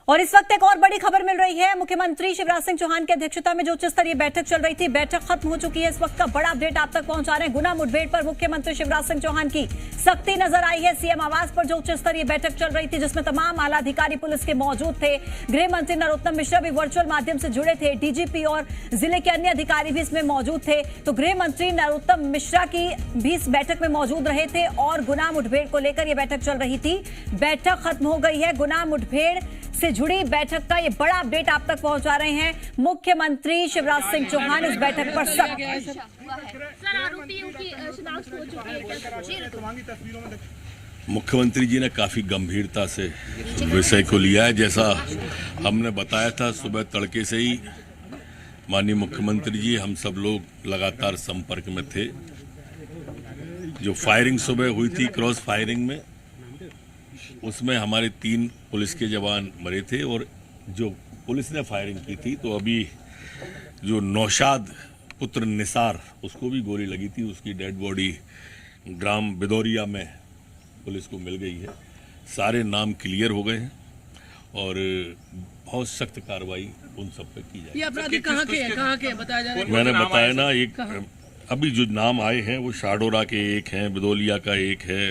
और इस वक्त एक और बड़ी खबर मिल रही है। मुख्यमंत्री शिवराज सिंह चौहान की अध्यक्षता में जो उच्च स्तरीय बैठक चल रही थी, बैठक खत्म हो चुकी है। इस वक्त का बड़ा अपडेट आप तक पहुंचा रहे हैं। गुना मुठभेड़ पर मुख्यमंत्री शिवराज सिंह चौहान की सख्ती नजर आई है। सीएम आवास पर जो उच्च स्तरीय बैठक चल रही थी, जिसमें तमाम आला अधिकारी पुलिस के मौजूद थे। गृह मंत्री नरोत्तम मिश्रा भी वर्चुअल माध्यम से जुड़े थे। डीजीपी और जिले के अन्य अधिकारी भी इसमें मौजूद थे। तो गृह मंत्री नरोत्तम मिश्रा की भी इस बैठक में मौजूद रहे थे और गुना मुठभेड़ को लेकर यह बैठक चल रही थी। बैठक खत्म हो गई है। गुना मुठभेड़ से जुड़ी बैठक का ये बड़ा अपडेट आप तक पहुंचा रहे हैं मुख्यमंत्री शिवराज सिंह चौहान। इस बैठक पर मुख्यमंत्री जी ने काफी गंभीरता से विषय को लिया है। जैसा हमने बताया था, सुबह तड़के से ही माननीय मुख्यमंत्री जी हम सब लोग लगातार संपर्क में थे। जो फायरिंग सुबह हुई थी, क्रॉस फायरिंग में, उसमें हमारे 3 पुलिस के जवान मरे थे और जो पुलिस ने फायरिंग की थी, तो अभी जो नौशाद पुत्र निसार, उसको भी गोली लगी थी। उसकी डेड बॉडी ग्राम बिदौरिया में पुलिस को मिल गई है। सारे नाम क्लियर हो गए हैं और बहुत सख्त कार्रवाई उन सब पे की जाएगी। ये अपराधी कहाँ के हैं बताया जा रहा है? मैंने बताया ना, एक अभी जो नाम आए हैं वो शाडोरा के एक हैं, बिदौलिया का एक है,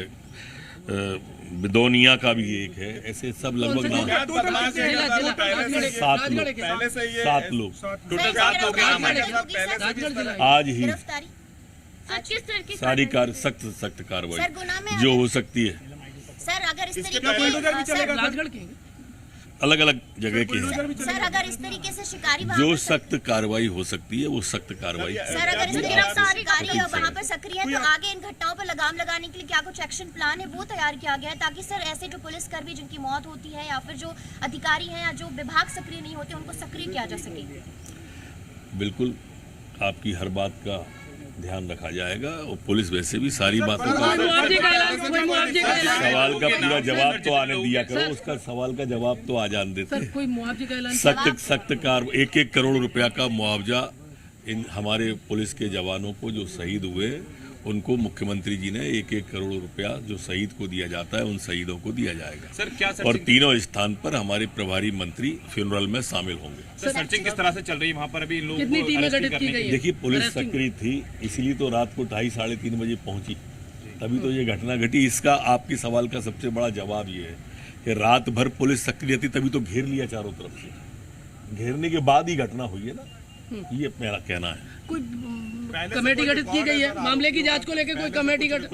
बिदोनिया का भी एक है। ऐसे सब लगभग नाम 7 लोग आज ही सारी सख्त कार्रवाई जो हो सकती है। सर, अगर इस तरीके से अलग अलग जगह के हैं सर, अगर इस तरीके से शिकारी जो सख्त कार्रवाई हो सकती है वो सख्त कार्रवाई। सर, अगर इस तरीके से शिकारी वहाँ पर सक्रिय है, तो आगे इन घटनाओं पर लगाम लगाने के लिए क्या कुछ एक्शन प्लान है वो तैयार किया गया है, ताकि सर ऐसे जो पुलिसकर्मी जिनकी मौत होती है या फिर जो अधिकारी हैं या जो विभाग सक्रिय नहीं होते, उनको सक्रिय किया जा सके? बिल्कुल, आपकी हर बात का ध्यान रखा जाएगा और पुलिस वैसे भी सारी बातों का सवाल का पूरा जवाब तो आने दिया करो। उसका सवाल का जवाब तो आ जान देते हैं। सख्त 1-1 करोड़ रुपया का मुआवजा इन हमारे पुलिस के जवानों को जो शहीद हुए, उनको मुख्यमंत्री जी ने 1-1 करोड़ रुपया जो शहीद को दिया जाता है, उन शहीदों को दिया जाएगा। सर, क्या और तीनों स्थान पर हमारे प्रभारी मंत्री फ्यूनरल में शामिल होंगे। सर, सर्चिंग किस तरह से चल रही है वहाँ पर? अभी इन लोगों को गठित की गई है? देखिए, पुलिस सक्रिय थी, इसलिए तो रात को 2:30-3:30 बजे पहुंची, तभी तो ये घटना घटी। इसका आपके सवाल का सबसे बड़ा जवाब ये है कि रात भर पुलिस सक्रिय थी, तभी तो घेर लिया चारों तरफ से। घेरने के बाद ही घटना हुई है ना, ये मेरा कहना है। कोई कमेटी गठित की गई है मामले की जांच को लेकर? कोई कमेटी गठित?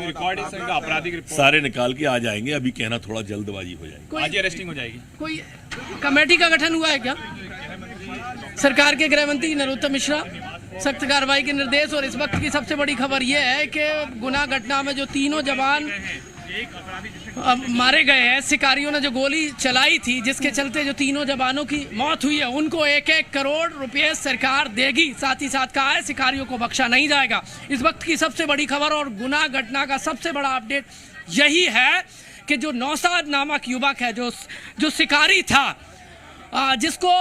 आपराधिक सारे निकाल के आ जाएंगे। अभी कहना थोड़ा जल्दबाजी हो जाएगी। आज अरेस्टिंग हो जाएगी। कोई कमेटी का गठन हुआ है क्या? सरकार के गृह मंत्री नरोत्तम मिश्रा सख्त कार्रवाई के निर्देश। और इस वक्त की सबसे बड़ी खबर यह है कि गुना घटना में जो 3 जवान मारे गए हैं, शिकारियों ने जो गोली चलाई थी, जिसके चलते जो 3 जवानों की मौत हुई है, उनको 1-1 करोड़ रुपए सरकार देगी। साथ ही साथ कहा है शिकारियों को बख्शा नहीं जाएगा। इस वक्त की सबसे बड़ी खबर और गुना घटना का सबसे बड़ा अपडेट यही है कि जो नौशाद नामक युवक है, जो शिकारी था, जिसको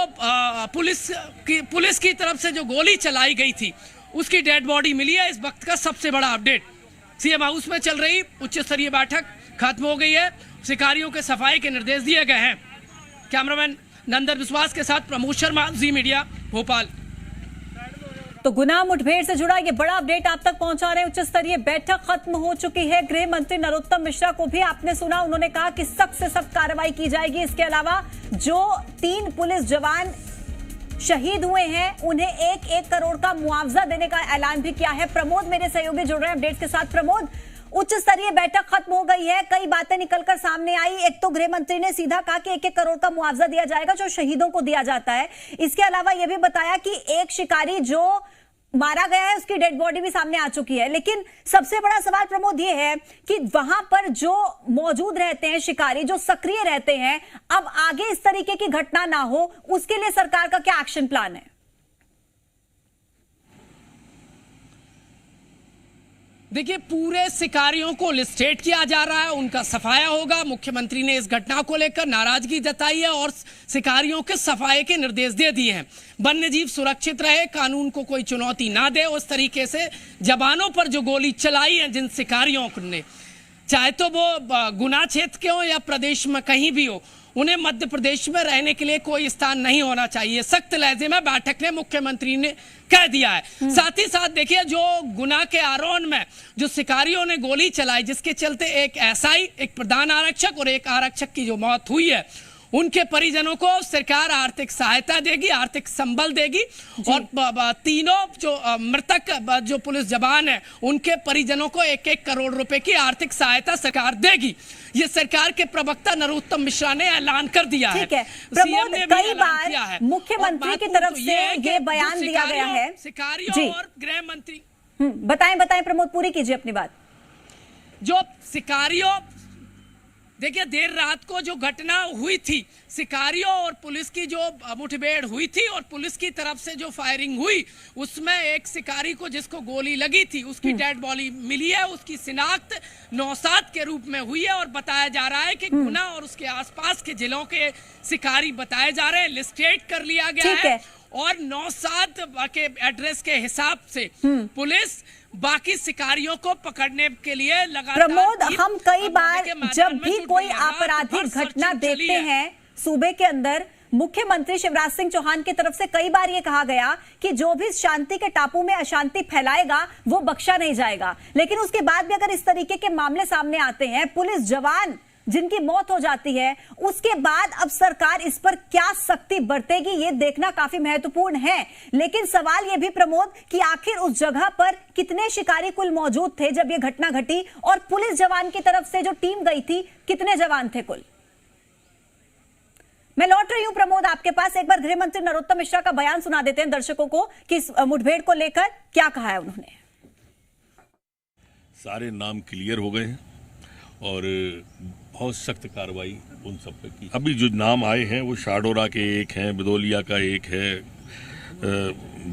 पुलिस की तरफ से जो गोली चलाई गई थी, उसकी डेड बॉडी मिली है। इस वक्त का सबसे बड़ा अपडेट। सीएम हाउस में चल रही उच्च स्तरीय बैठक खत्म हो गई है। शिकारियों के सफाई के निर्देश दिए गए हैं। कैमरामैन नंदन विश्वास के साथ प्रमोद शर्मा, जी मीडिया, भोपाल। तो गुना मुठभेड़ से जुड़ा ये बड़ा अपडेट आप तक पहुंचा रहे हैं। उच्च स्तरीय बैठक खत्म हो चुकी है। गृह मंत्री नरोत्तम मिश्रा को भी आपने सुना, उन्होंने कहा कि सख्त से सख्त कार्रवाई की जाएगी। इसके अलावा जो 3 पुलिस जवान शहीद हुए हैं, उन्हें 1-1 करोड़ का मुआवजा देने का ऐलान भी किया है। प्रमोद मेरे सहयोगी जुड़ रहे हैं अपडेट्स के साथ। प्रमोद, उच्च स्तरीय बैठक खत्म हो गई है, कई बातें निकलकर सामने आई। एक तो गृह मंत्री ने सीधा कहा कि 1-1 करोड़ का मुआवजा दिया जाएगा, जो शहीदों को दिया जाता है। इसके अलावा यह भी बताया कि एक शिकारी जो मारा गया है, उसकी डेड बॉडी भी सामने आ चुकी है। लेकिन सबसे बड़ा सवाल प्रमोद ये है कि वहां पर जो मौजूद रहते हैं शिकारी, जो सक्रिय रहते हैं, अब आगे इस तरीके की घटना ना हो, उसके लिए सरकार का क्या एक्शन प्लान है? देखिए, पूरे शिकारियों को लिस्टेट किया जा रहा है, उनका सफाया होगा। मुख्यमंत्री ने इस घटना को लेकर नाराजगी जताई है और शिकारियों के सफाये के निर्देश दे दिए हैं। वन्य जीव सुरक्षित रहे, कानून को कोई चुनौती ना दे, उस तरीके से जवानों पर जो गोली चलाई है जिन शिकारियों ने, चाहे तो वो गुना क्षेत्र के हो या प्रदेश में कहीं भी हो, उन्हें मध्य प्रदेश में रहने के लिए कोई स्थान नहीं होना चाहिए। सख्त लहजे में बैठक में मुख्यमंत्री ने कह दिया है। साथ ही साथ देखिए, जो गुना के आरोन में जो शिकारियों ने गोली चलाई, जिसके चलते एक एसआई, एक प्रधान आरक्षक और एक आरक्षक की जो मौत हुई है, उनके परिजनों को सरकार आर्थिक सहायता देगी, आर्थिक संबल देगी और तीनों जो मृतक जो पुलिस जवान है उनके परिजनों को 1-1 करोड़ रुपए की आर्थिक सहायता सरकार देगी। ये सरकार के प्रवक्ता नरोत्तम मिश्रा ने ऐलान कर दिया है। ठीक है प्रमोद, कई बार मुख्यमंत्री की तरफ से ये बयान दिया गया है। शिकारियों और गृह मंत्री बताएं प्रमोद, पूरी कीजिए अपनी बात। जो शिकारियों, देखिए देर रात को जो घटना हुई थी, शिकारियों और पुलिस की जो मुठभेड़ हुई थी और पुलिस की तरफ से जो फायरिंग हुई, उसमें एक शिकारी को जिसको गोली लगी थी उसकी डेड बॉडी मिली है। उसकी शिनाख्त नौसाद के रूप में हुई है और बताया जा रहा है कि गुना और उसके आसपास के जिलों के शिकारी बताए जा रहे हैं। लिस्टेड कर लिया गया है और नौसाद के एड्रेस के हिसाब से पुलिस बाकी शिकारियों को पकड़ने के लिए लगातार। प्रमोद, हम कई बार जब भी कोई आपराधिक घटना देखते हैं सूबे के अंदर, मुख्यमंत्री शिवराज सिंह चौहान की तरफ से कई बार यह कहा गया कि जो भी शांति के टापू में अशांति फैलाएगा वो बख्शा नहीं जाएगा। लेकिन उसके बाद भी अगर इस तरीके के मामले सामने आते हैं, पुलिस जवान जिनकी मौत हो जाती है, उसके बाद अब सरकार इस पर क्या सख्ती बरतेगी, ये देखना काफी महत्वपूर्ण है। लेकिन सवाल ये भी प्रमोद कि आखिर उस जगह पर कितने शिकारी कुल मौजूद थे जब ये घटना घटी, और पुलिस जवान की तरफ से जो टीम गई थी कितने जवान थे कुल? मैं लौट रही हूं प्रमोद आपके पास। एक बार गृह मंत्री नरोत्तम मिश्रा का बयान सुना देते हैं दर्शकों को कि इस मुठभेड़ को लेकर क्या कहा है उन्होंने। सारे नाम क्लियर हो गए हैं और बहुत सख्त कार्रवाई उन सब पे की। अभी जो नाम आए हैं वो शाडोरा के एक हैं, बिदोलिया का एक है,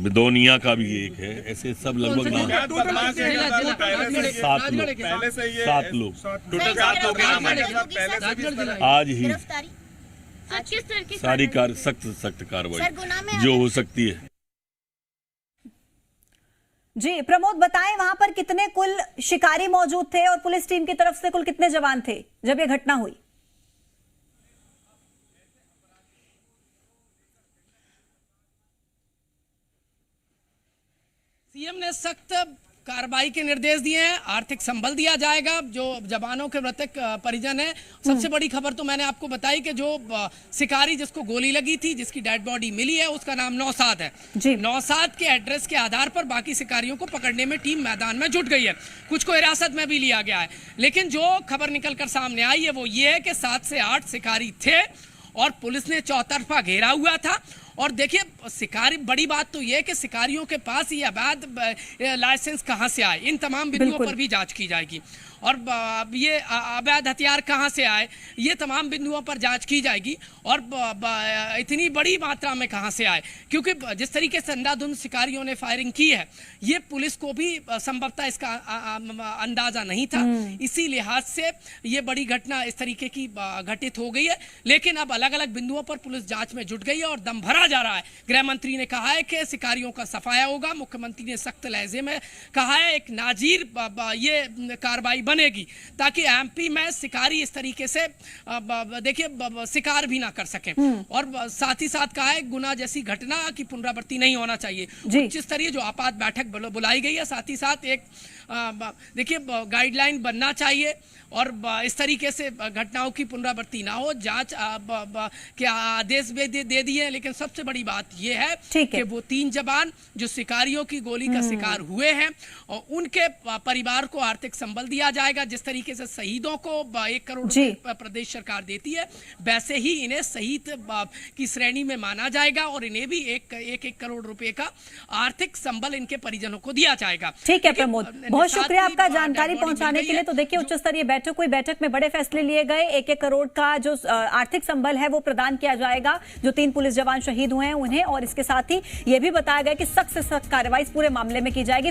बिदोनिया का भी एक है, ऐसे सब लगभग नाम 7 लोग आज ही सारी सख्त कार्रवाई जो हो सकती है। जी प्रमोद, बताएं वहां पर कितने कुल शिकारी मौजूद थे और पुलिस टीम की तरफ से कुल कितने जवान थे जब ये घटना हुई? सीएम ने सख्त कार्रवाई के निर्देश दिए हैं। आर्थिक संबल दिया जाएगा जो जवानों के मृतक परिजन है। सबसे बड़ी खबर तो मैंने आपको बताई कि जो शिकारी जिसको गोली लगी थी, जिसकी डेड बॉडी मिली है, उसका नाम नौसाद है। नौसाद के एड्रेस के आधार पर बाकी शिकारियों को पकड़ने में टीम मैदान में जुट गई है। कुछ को हिरासत में भी लिया गया है। लेकिन जो खबर निकलकर सामने आई है वो ये है कि 7 से 8 शिकारी थे और पुलिस ने चौतरफा घेरा हुआ था। और देखिए, शिकारी, बड़ी बात तो यह है कि शिकारियों के पास ये अवैध लाइसेंस कहां से आए, इन तमाम बिंदुओं पर भी जांच की जाएगी। और ये अवैध हथियार कहां से आए, ये तमाम बिंदुओं पर जांच की जाएगी। और इतनी बड़ी मात्रा में कहां से आए, क्योंकि जिस तरीके से अंधाधुंध शिकारियों ने फायरिंग की है, ये पुलिस को भी संभवतः इसका अंदाजा नहीं था। इसी लिहाज से ये बड़ी घटना इस तरीके की घटित हो गई है। लेकिन अब अलग अलग बिंदुओं पर पुलिस जांच में जुट गई है और दम भरा जा रहा है। गृह मंत्री ने कहा है कि शिकारियों का सफाया होगा। मुख्यमंत्री ने सख्त लहजे में कहा है एक नाजीर ये कार्रवाई बनेगी ताकि एमपी में शिकारी इस तरीके से देखिए शिकार भी ना कर सके। और साथ ही साथ कहा है गुना जैसी घटना की पुनरावृत्ति नहीं होना चाहिए। उच्च स्तरीय जो आपात बैठक बुलाई गई है, साथ ही साथ एक देखिए गाइडलाइन बनना चाहिए और इस तरीके से घटनाओं की पुनरावृत्ति ना हो। जांच के आदेश भी दे दिए। लेकिन सबसे बड़ी बात यह है कि वो 3 जवान जो शिकारियों की गोली का शिकार हुए हैं और उनके परिवार को आर्थिक संबल दिया जाएगा। जिस तरीके से शहीदों को 1 करोड़ रुपए प्रदेश सरकार देती है, वैसे ही इन्हें शहीद की श्रेणी में माना जाएगा और इन्हें भी 1 करोड़ रुपए का आर्थिक संबल इनके परिजनों को दिया जाएगा। ठीक है प्रमोद, बहुत शुक्रिया आपका जानकारी पहुंचाने के लिए। तो देखिए, उच्च स्तरीय बैठक हुई, बैठक में बड़े फैसले लिए गए। 1 करोड़ का जो आर्थिक संबल है वो प्रदान किया जाएगा जो 3 पुलिस जवान शहीद हुए हैं उन्हें, और इसके साथ ही यह भी बताया गया कि सख्त से सख्त कार्रवाई इस पूरे मामले में की जाएगी।